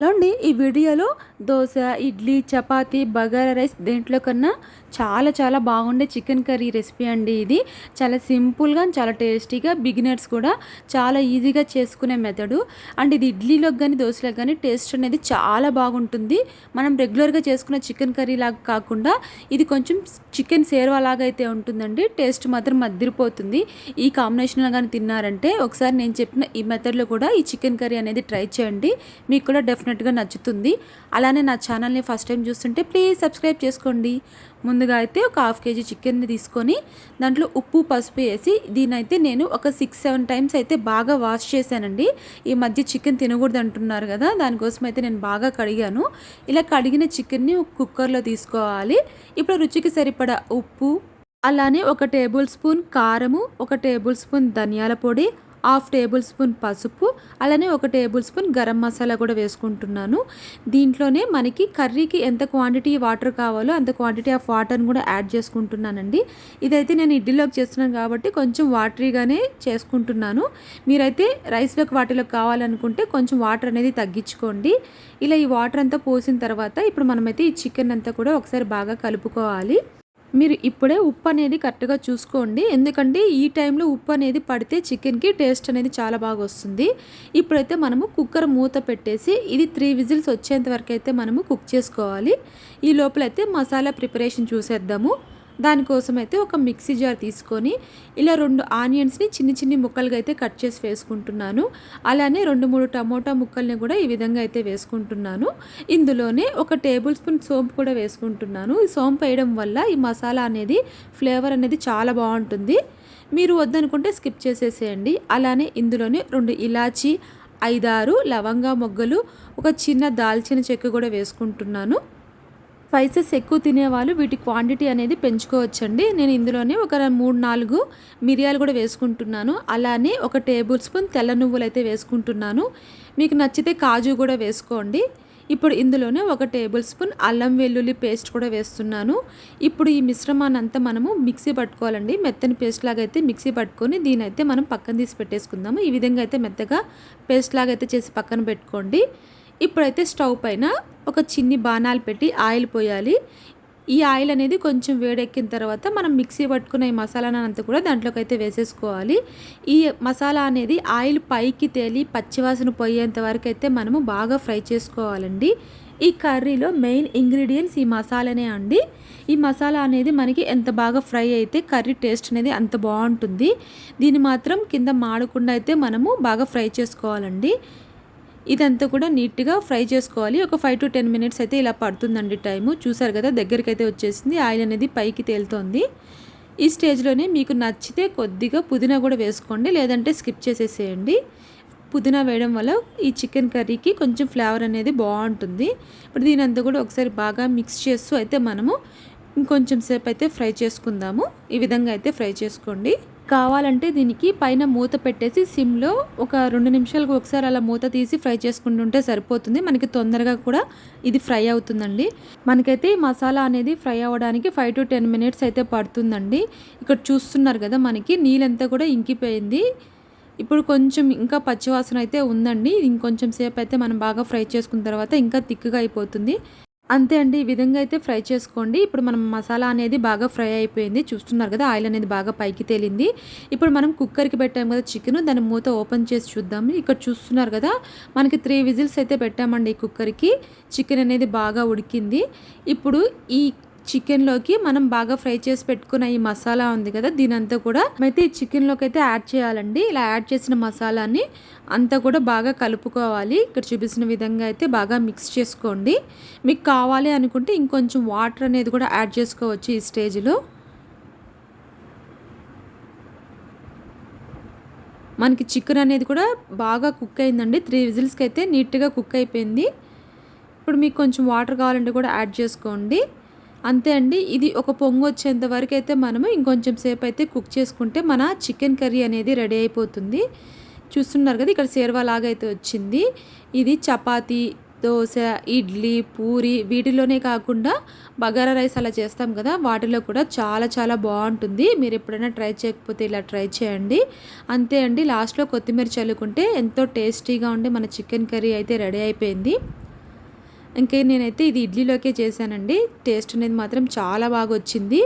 అండి ఈ వీడియోలో దోస, ఇడ్లీ, చపాతీ, బగారా రైస్ దేంట్లో కన్నా చాలా బాగుండే చికెన్ కర్రీ రెసిపీ అండి ఇది. చాలా సింపుల్‌గా, చాలా టేస్టీగా, బిగినర్స్ కూడా చాలా ఈజీగా చేసుకునే మెథడు. అండ్ ఇది ఇడ్లీలోకి గానీ, దోసలోకి గానీ టేస్ట్ అనేది చాలా బాగుంటుంది. మనం రెగ్యులర్‌గా చేసుకునే చికెన్ కర్రీ లాగా కాకుండా ఇది కొంచెం చికెన్ సేర్వా లాగా అయితే ఉంటుందండి. టేస్ట్ మాత్రం అదిరిపోతుంది. ఈ కాంబినేషన్‌లో గానీ తిన్నారంటే ఒకసారి నేను చెప్పిన ఈ మెథడ్‌లో కూడా ఈ చికెన్ కర్రీ అనేది ట్రై చేయండి. మీకు కూడా డెఫినెట్‌గా నచ్చుతుంది. అలానే నా ఛానల్‌ని ఫస్ట్ టైం చూస్తుంటే ప్లీజ్ సబ్స్క్రైబ్ చేసుకోండి. ముందుగా అయితే ఒక హాఫ్ కేజీ చికెన్‌ని తీసుకొని దాంట్లో ఉప్పు, పసుపు వేసి దీనైతే నేను ఒక 6-7 టైమ్స్ అయితే బాగా వాష్ చేశానండి. ఈ మధ్య చికెన్ తినకూడదు అంటున్నారు కదా, దానికోసం అయితే నేను బాగా కడిగాను. ఇలా కడిగిన చికెన్‌ని కుక్కర్‌లో తీసుకోవాలి. ఇప్పుడు రుచికి సరిపడా ఉప్పు, అలానే ఒక టేబుల్ స్పూన్ కారము, ఒక టేబుల్ స్పూన్ ధనియాల పొడి, హాఫ్ టేబుల్ స్పూన్ పసుపు, అలానే ఒక టేబుల్ స్పూన్ గరం మసాలా కూడా వేసుకుంటున్నాను. దీంట్లోనే మనకి కర్రీకి ఎంత క్వాంటిటీ వాటర్ కావాలో అంత క్వాంటిటీ ఆఫ్ వాటర్ని కూడా యాడ్ చేసుకుంటున్నానండి. ఇదైతే నేను ఇడ్లీలోకి చేస్తున్నాను కాబట్టి కొంచెం వాటరీగానే చేసుకుంటున్నాను. మీరైతే రైస్లోకి వాటిలోకి కావాలనుకుంటే కొంచెం వాటర్ అనేది తగ్గించుకోండి. ఇలా ఈ వాటర్ అంతా పోసిన తర్వాత ఇప్పుడు మనమైతే ఈ చికెన్ అంతా కూడా ఒకసారి బాగా కలుపుకోవాలి. మీరు ఇప్పుడే ఉప్పు అనేది కరెక్ట్‌గా చూసుకోండి. ఎందుకంటే ఈ టైంలో ఉప్పు అనేది పడితే చికెన్‌కి టేస్ట్ అనేది చాలా బాగా వస్తుంది. ఇప్పుడైతే మనము కుక్కర్ మూత పెట్టేసి ఇది 3 విజిల్స్ వచ్చేంత వరకు అయితే మనము కుక్ చేసుకోవాలి. ఈ లోపలైతే మసాలా ప్రిపరేషన్ చూసేద్దాము. దానికోసం అయితే ఒక మిక్సీ జార్ తీసుకొని ఇలా 2 ఆనియన్స్ని చిన్ని ముక్కలుగా అయితే కట్ చేసి వేసుకుంటున్నాను. అలానే 2-3 టమోటా ముక్కల్ని కూడా ఈ విధంగా అయితే వేసుకుంటున్నాను. ఇందులోనే ఒక టేబుల్ స్పూన్ సోంపు కూడా వేసుకుంటున్నాను. ఈ సోంపు వేయడం వల్ల ఈ మసాలా అనేది ఫ్లేవర్ అనేది చాలా బాగుంటుంది. మీరు వద్దనుకుంటే స్కిప్ చేసేసేయండి. అలానే ఇందులోనే 2 ఇలాచీ, 5-6 లవంగా మొగ్గలు, ఒక చిన్న దాల్చిన చెక్క కూడా వేసుకుంటున్నాను. స్పైసెస్ ఎక్కువ తినేవాళ్ళు వీటి క్వాంటిటీ అనేది పెంచుకోవచ్చండి. నేను ఇందులోనే ఒక 3-4 మిరియాలు కూడా వేసుకుంటున్నాను. అలానే ఒక టేబుల్ స్పూన్ తెల్ల నువ్వులు అయితే వేసుకుంటున్నాను. మీకు నచ్చితే కాజు కూడా వేసుకోండి. ఇప్పుడు ఇందులోనే ఒక టేబుల్ స్పూన్ అల్లం వెల్లుల్లి పేస్ట్ కూడా వేస్తున్నాను. ఇప్పుడు ఈ మిశ్రమాన్ని అంతా మనము మిక్సీ పట్టుకోవాలండి. మెత్తని పేస్ట్ లాగా అయితే మిక్సీ పట్టుకొని దీనైతే మనం పక్కన తీసి పెట్టేసుకుందాము. ఈ విధంగా అయితే మెత్తగా పేస్ట్ లాగా అయితే చేసి పక్కన పెట్టుకోండి. ఇప్పుడైతే స్టవ్ పైన ఒక చిన్ని బాణాలు పెట్టి ఆయిల్ పోయాలి. ఈ ఆయిల్ అనేది కొంచెం వేడెక్కిన తర్వాత మనం మిక్సీ పట్టుకున్న ఈ మసాలాను అంతా కూడా దాంట్లోకి అయితే వేసేసుకోవాలి. ఈ మసాలా అనేది ఆయిల్ పైకి తేలి పచ్చివాసన పోయేంత వరకు అయితే మనము బాగా ఫ్రై చేసుకోవాలండి. ఈ కర్రీలో మెయిన్ ఇంగ్రీడియంట్స్ ఈ మసాలానే అండి. ఈ మసాలా అనేది మనకి ఎంత బాగా ఫ్రై అయితే కర్రీ టేస్ట్ అనేది అంత బాగుంటుంది. దీన్ని మాత్రం కింద మాడకుండా అయితే మనము బాగా ఫ్రై చేసుకోవాలండి. ఇదంతా కూడా నీట్గా ఫ్రై చేసుకోవాలి. ఒక 5-10 మినిట్స్ అయితే ఇలా పడుతుందండి టైము. చూసారు కదా, దగ్గరికి అయితే వచ్చేసింది. ఆయిల్ అనేది పైకి తేలుతోంది. ఈ స్టేజ్లోనే మీకు నచ్చితే కొద్దిగా పుదీనా కూడా వేసుకోండి, లేదంటే స్కిప్ చేసేసేయండి. పుదీనా వేయడం వల్ల ఈ చికెన్ కర్రీకి కొంచెం ఫ్లేవర్ అనేది బాగుంటుంది. ఇప్పుడు దీనంతా కూడా ఒకసారి బాగా మిక్స్ చేస్తూ అయితే మనము ఇంకొంచెం సేపు అయితే ఫ్రై చేసుకుందాము. ఈ విధంగా అయితే ఫ్రై చేసుకోండి. కావాలంటే దీనికి పైన మూత పెట్టేసి సిమ్లో ఒక 2 నిమిషాలకు ఒకసారి అలా మూత తీసి ఫ్రై చేసుకుంటుంటే సరిపోతుంది. మనకి తొందరగా కూడా ఇది ఫ్రై అవుతుందండి. మనకైతే ఈ మసాలా అనేది ఫ్రై అవ్వడానికి 5-10 మినిట్స్ అయితే పడుతుందండి. ఇక్కడ చూస్తున్నారు కదా, మనకి నీళ్ళంతా కూడా ఇంకిపోయింది. ఇప్పుడు కొంచెం ఇంకా పచ్చివాసన అయితే ఉందండి. ఇంకొంచెం సేపు అయితే మనం బాగా ఫ్రై చేసుకున్న తర్వాత ఇంకా థిక్‌గా అయిపోతుంది. అంతే అండి, ఈ విధంగా అయితే ఫ్రై చేసుకోండి. ఇప్పుడు మనం మసాలా అనేది బాగా ఫ్రై అయిపోయింది. చూస్తున్నారు కదా, ఆయిల్ అనేది బాగా పైకి తేలింది. ఇప్పుడు మనం కుక్కర్కి పెట్టాం కదా చికెన్, దాని మూత ఓపెన్ చేసి చూద్దాము. ఇక్కడ చూస్తున్నారు కదా, మనకి 3 విజిల్స్ అయితే పెట్టామండి ఈ కుక్కర్కి. చికెన్ అనేది బాగా ఉడికింది. ఇప్పుడు ఈ చికెన్లోకి మనం బాగా ఫ్రై చేసి పెట్టుకున్న ఈ మసాలా ఉంది కదా, దీనంతా కూడా అయితే ఈ చికెన్లోకి అయితే యాడ్ చేయాలండి. ఇలా యాడ్ చేసిన మసాలాని అంతా కూడా బాగా కలుపుకోవాలి. ఇక్కడ చూపిస్తున్న విధంగా అయితే బాగా మిక్స్ చేసుకోండి. మీకు కావాలి అనుకుంటే ఇంకొంచెం వాటర్ అనేది కూడా యాడ్ చేసుకోవచ్చు ఈ స్టేజ్లో. మనకి చికెన్ అనేది కూడా బాగా కుక్ అయిందండి. 3 విజిల్స్కి అయితే నీట్గా కుక్ అయిపోయింది. ఇప్పుడు మీకు కొంచెం వాటర్ కావాలంటే కూడా యాడ్ చేసుకోండి. అంతే అండి, ఇది ఒక పొంగు వచ్చేంత వరకు అయితే మనము ఇంకొంచెం సేపు అయితే కుక్ చేసుకుంటే మన చికెన్ కర్రీ అనేది రెడీ అయిపోతుంది. చూస్తున్నారు కదా, ఇక్కడ సేర్వా లాగా అయితే వచ్చింది. ఇది చపాతీ, దోశ, ఇడ్లీ, పూరి వీటిలోనే కాకుండా బగారా రైస్ అలా చేస్తాం కదా, వాటిలో కూడా చాలా బాగుంటుంది. మీరు ఎప్పుడైనా ట్రై చేయకపోతే ఇలా ట్రై చేయండి. అంతే అండి, లాస్ట్లో కొత్తిమీర చల్లుకుంటే ఎంతో టేస్టీగా ఉండే మన చికెన్ కర్రీ అయితే రెడీ అయిపోయింది. ఇంకే నేనైతే ఇది ఇడ్లీలోకే చేశానండి. టేస్ట్ అనేది మాత్రం చాలా బాగా వచ్చింది.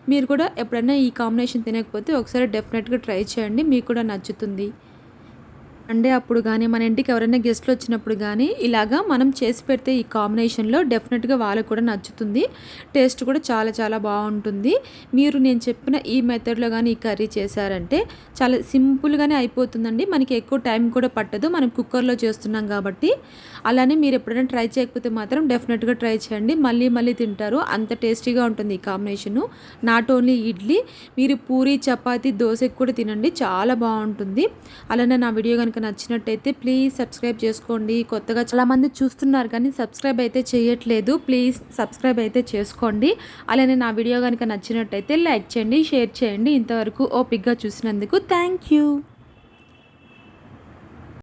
మీరు కూడా ఎప్పుడైనా ఈ కాంబినేషన్ తినకపోతే ఒకసారి డెఫినెట్‌గా ట్రై చేయండి. మీకు కూడా నచ్చుతుంది. సండే అప్పుడు గానీ, మన ఇంటికి ఎవరైనా గెస్ట్‌లొచ్చినప్పుడు గానీ, ఇలాగా మనం చేసి పెడితే ఈ కాంబినేషన్‌లో డెఫినెట్‌గా వాళ్ళకి కూడా నచ్చుతుంది. టేస్ట్ కూడా చాలా చాలా బావుంటుంది. మీరు నేను చెప్పిన ఈ మెథడ్‌లో గానీ ఈ కర్రీ చేశారంటే చాలా సింపుల్‌గానే అయిపోతుందండి. మనకి ఎక్కువ టైం కూడా పట్టదు. మనం కుక్కర్‌లో చేస్తున్నాం గాబట్టి. అలానే మీరు ఎప్పుడైనా ట్రై చేయకపోతే మాత్రం డెఫినెట్‌గా ట్రై చేయండి. మళ్ళీ మళ్ళీ తింటారు. అంత టేస్టీగా ఉంటుంది ఈ కాంబినేషను. నాట్ ఓన్లీ ఇడ్లీ, మీరు పూరి, చపాతీ, దోసకి కూడా తినండి. చాలా బావుంటుంది. అలానే నా వీడియో గనుక నచ్చినట్టయితే ప్లీజ్ సబ్స్క్రైబ్ చేసుకోండి. కొత్తగా చాలామంది చూస్తున్నారు కానీ సబ్స్క్రైబ్ అయితే చేయట్లేదు. ప్లీజ్ సబ్స్క్రైబ్ అయితే చేసుకోండి. అలానే నా వీడియో గనుక నచ్చినట్టయితే లైక్ చేయండి, షేర్ చేయండి. ఇంతవరకు ఓపికగా చూసినందుకు థ్యాంక్ యూ.